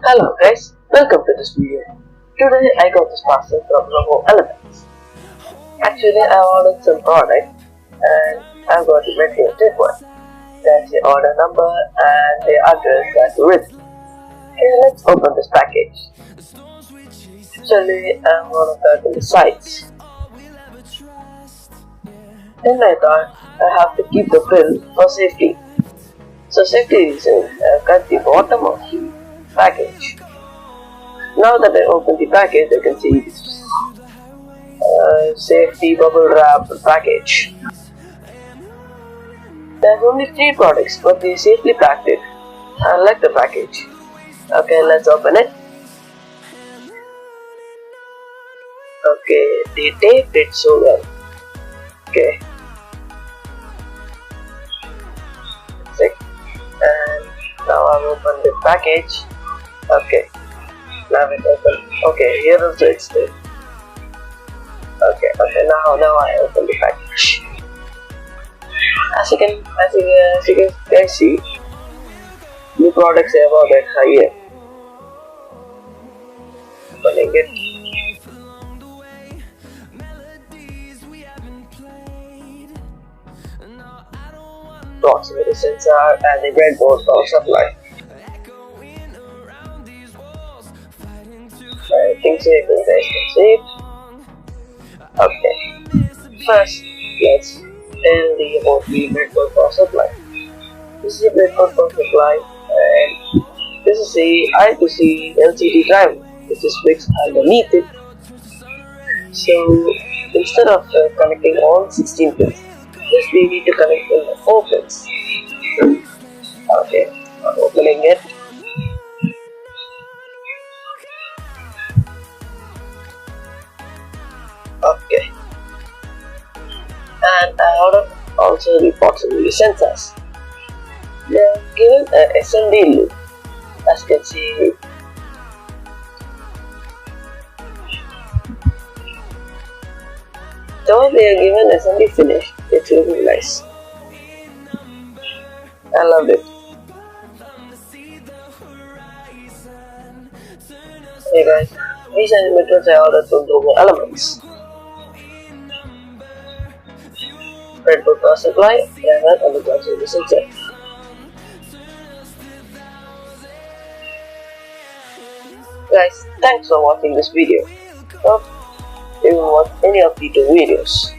Hello guys, welcome to this video. Today I got this parcel from Roboelements. Actually I ordered some product and I got the material one. That's the order number and the address that's written. Okay, let's open this package. Actually I'm gonna go to the sites. Then I thought I have to keep the bill for safety. So safety reason I cut the bottom of the package. Now that I open the package, I can see this safety bubble wrap package. There's only 3 products, but they safely packed it. I like the package. Okay, let's open it. Okay, they taped it so well. Okay. That's it. And now I've opened the package. Okay. Now it open. Okay, here also it's there. Okay, now I open the package. As you can see, the products are about that higher. Opening it. Proximity sensor and the breadboard power supply. I think so you guys can see it. Okay. First, let's tell about the breadboard power supply. This is a breadboard power supply and this is a I2C LCD driver which is fixed underneath it. So instead of connecting all 16 pins, just we need to connect in the 4 pins. Okay, I'm opening it. Okay, and I ordered also the proximity sensors. They are given a SMD loop, as you can see. Though they are given SMD finish, it's looking nice. I loved it. Hey guys, these are the methods I ordered from Roboelements. Breadboard power supply, driver and the proximity sensor. Guys, thanks for watching this video. Hope you will watch any of the 2 videos.